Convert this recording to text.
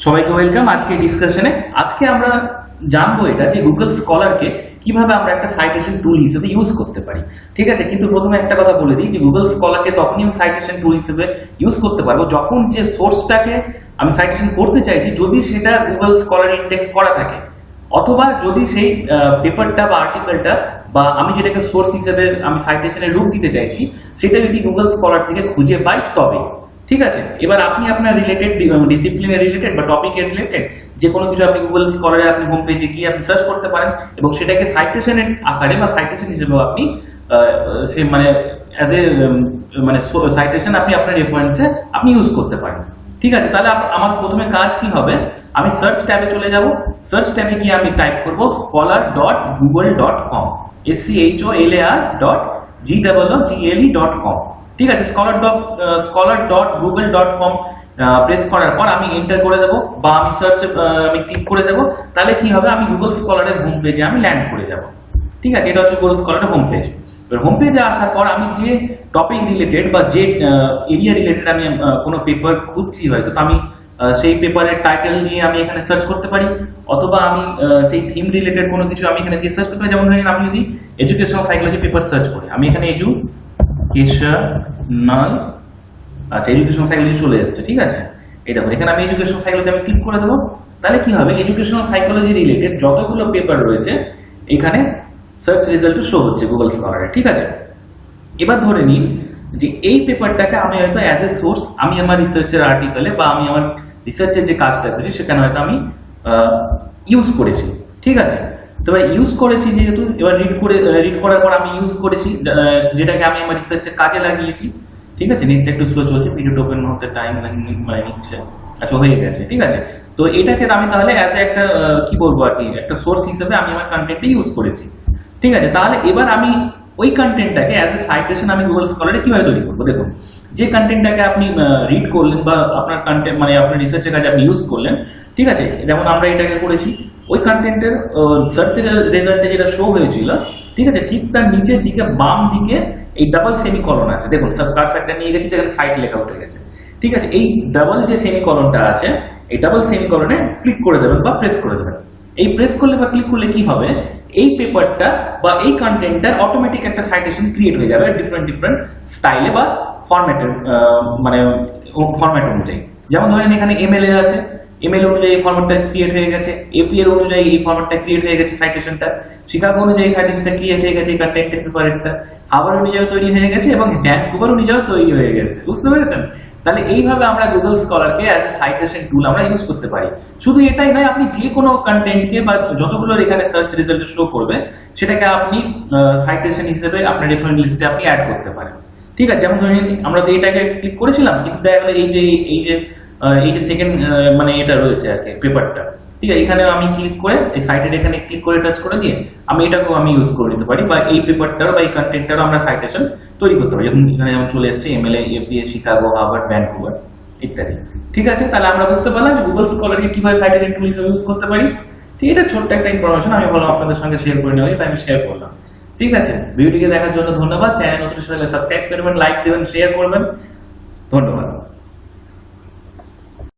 সবাইকে ওয়েলকাম আজকে ডিসকাশনে। আজকে আমরা জানবো এটা যে গুগল স্কলারকে কিভাবে আমরা একটা সাইটেশন টুল হিসেবে ইউজ করতে পারি। ঠিক আছে, কিন্তু প্রথমে একটা কথা বলে দিই যে গুগল স্কলারকে তখনই আমি সাইটেশন টুল হিসেবে ইউজ করতে পারবো যখন যে সোর্সটাকে আমি সাইটেশন করতে চাইছি যদি সেটা গুগল স্কলার ইন্ডেক্স করা থাকে, অথবা যদি সেই পেপারটা বা আর্টিকেলটা বা আমি যেটাকে সোর্স হিসেবে আমি সাইটেশনের রূপ দিতে চাইছি সেটা যদি গুগল স্কলার থেকে খুঁজে পাই তবে। ঠিক আছে, এবার আপনি আপনার রিলেটেড ডিসিপ্লিনের রিলেটেড বা টপিকের রিলেটেড যে কোনো কিছু আপনি গুগল স্কলারে আপনি হোম পেজে গিয়ে আপনি সার্চ করতে পারেন এবং সেটাকে সাইটেশনের আকারে বা সাইটেশন হিসেবেও আপনি সে মানে অ্যাজ এ মানে সাইটেশন আপনি আপনার রেফারেন্সে আপনি ইউজ করতে পারেন। ঠিক আছে, তাহলে আমার প্রথমে কাজ কি হবে, আমি সার্চ ট্যাবে চলে যাব। সার্চ ট্যাবে গিয়ে আমি টাইপ করব scholar.google.com scholar.google.com। ঠিক আছে, scholar.google.com প্রেস করার পর আমি এন্টার করে দেব বা আমি সার্চ আমি ক্লিক করে দেব। তাহলে কি হবে, আমি গুগল স্কলারের হোম পেজে আমি ল্যান্ড করে যাব। ঠিক আছে, এটা হচ্ছে গুগল স্কলারের হোম পেজ। এবার হোম পেজে আসার পর আমি যে টপিক রিলেটেড বা যে এরিয়া রিলেটেড আমি কোনো পেপার খুঁজছি হয়তো, তো আমি সেই পেপারের টাইটেল দিয়ে আমি এখানে সার্চ করতে পারি, অথবা আমি সেই থিম রিলেটেড কোনো কিছু আমি এখানে দিয়ে সার্চ করতে পারি। যেমন ধরেন আমি যদি এডুকেশনাল সাইকোলজি পেপার সার্চ করি, আমি এখানে এডুকেশনাল সাইকোলজি চলে এসেছে। ঠিক আছে, এই দেখো এখানে আমি এডুকেশনাল সাইকোলজি আমি ক্লিক করে দেবো। তাহলে কি হবে, এডুকেশনাল সাইকোলজি রিলেটেড যতগুলো পেপার রয়েছে এখানে সার্চ রেজাল্ট শো হচ্ছে গুগল স্কলারে। ঠিক আছে, এবার ধরে নিন যে এই পেপারটাকে আমি হয়তো অ্যাজ এ সোর্স আমি আমার রিসার্চের আর্টিকেলে বা আমি আমার রিসার্চের যে কাজটা করি সেখানে হয়তো আমি ইউজ করেছি। ঠিক আছে, তো ইউজ করেছি যেহেতু, এবার রিড করার পর আমি ইউজ করেছি যেটাকে আমি আমার রিসার্চের কাজে লাগিয়েছি। ঠিক আছে, নেটটা একটু স্লো চলছে, ভিডিওটা ওপেন হতে টাইম নিচ্ছে। আচ্ছা, হয়ে গেছে। ঠিক আছে, তো এটাকে আমি তাহলে অ্যাজ একটা কি বলবো আর কি একটা সোর্স হিসেবে আমি আমার কন্টেন্টে ইউজ করেছি। ঠিক আছে, তাহলে এবার আমি ওই কন্টেন্টটাকে অ্যাজ এ সাইটেশন আমি গুগল স্কলারে কিভাবে তৈরি করবো। দেখুন, যে কন্টেন্টটাকে আপনি রিড করলেন বা আপনার কন্টেন্ট মানে আপনার রিসার্চের কাজে আপনি ইউজ করলেন, ঠিক আছে, যেমন আমরা এটাকে করেছি, ওই কন্টেন্টের সার্চের রেজাল্টে যেটা শো হয়েছিল, ঠিক আছে, ঠিক তার নিচের দিকে বাম দিকে এই ডাবল সেমিকলন আছে। দেখুন কার্সারটা নিয়ে গেছি, এখানে সাইট লেখা উঠে গেছে। ঠিক আছে, এই ডাবল যে সেমিকলনটা আছে এই ডাবল সেমিকলনে ক্লিক করে দেবেন বা প্রেস করে দেবেন। এই প্রেস করলে বা ক্লিক করলে কি হবে, এই পেপারটা বা এই কন্টেন্টটা অটোমেটিক একটা সাইটেশন ক্রিয়েট হয়ে যাবে ডিফারেন্ট স্টাইলে বা ফরম্যাটের মানে ফরম্যাট অনুযায়ী। যেমন ধরেন এখানে এমএলএ আছে, এমএলএ অনুযায়ী এই ফরম্যাটটা ক্রিয়েট হয়ে গেছে, এপিএল অনুযায়ী এই ফরম্যাটটা ক্রিয়েট হয়ে গেছে সাইটেশনটা, শিকাগো অনুযায়ী সাইটেশনটা ক্রিয়েট হয়ে গেছে এই কন্টেন্টের পেপারটা, হাওয়ার্ড অনুযায়ী তৈরি হয়ে গেছে এবং ভ্যানকুভার অনুযায়ী তৈরি হয়ে গেছে। বুঝতে পেরেছেন? তাহলে এইভাবে আমরা গুগল স্কলারকে অ্যাজ এ সাইটেশন টুল আমরা ইউজ করতে পারি। শুধু এটাই নয়, আপনি যে কোনো কন্টেন্টকে বা যতগুলো এখানে সার্চ রেজাল্টে শো করবে সেটাকে আপনি সাইটেশন হিসেবে আপনার রেফারেন্স লিস্টে আপনি অ্যাড করতে পারেন। ঠিক আছে, যেমন ধরেন আমরা তো এটাকে ক্লিক করেছিলাম, কিন্তু দেখা গেল এই যে সেকেন্ড মানে এটা রয়েছে আর কি পেপারটা। ঠিক আছে, এখানে আমি ক্লিক করে এই সাইটের এখানে ক্লিক করে টাচ করে দিয়ে আমি এটাকেও আমি ইউজ করে নিতে পারি, বা এই পেপারটারও বা এই কন্টেন্টটারও আমরা সাইটেশন তৈরি করতে পারি। যখন এখানে যেমন চলে এসছে MLA, APA, Chicago, Harvard, Vancouver ইত্যাদি। ঠিক আছে, তাহলে আমরা বুঝতে পারলাম যে গুগল স্কলারকে কিভাবে সাইটেশন টুল হিসেবে ইউজ করতে পারি। ঠিক, এটা ছোট্ট একটা ইনফরমেশন আমি বললাম আপনাদের সঙ্গে শেয়ার করে নেওয়া, তাই আমি শেয়ার করলাম। ঠিক আছে, ভিডিওটিকে দেখার জন্য ধন্যবাদ। চ্যানেল নতুন হলে সাবস্ক্রাইব করবেন, লাইক দেবেন, শেয়ার করবেন।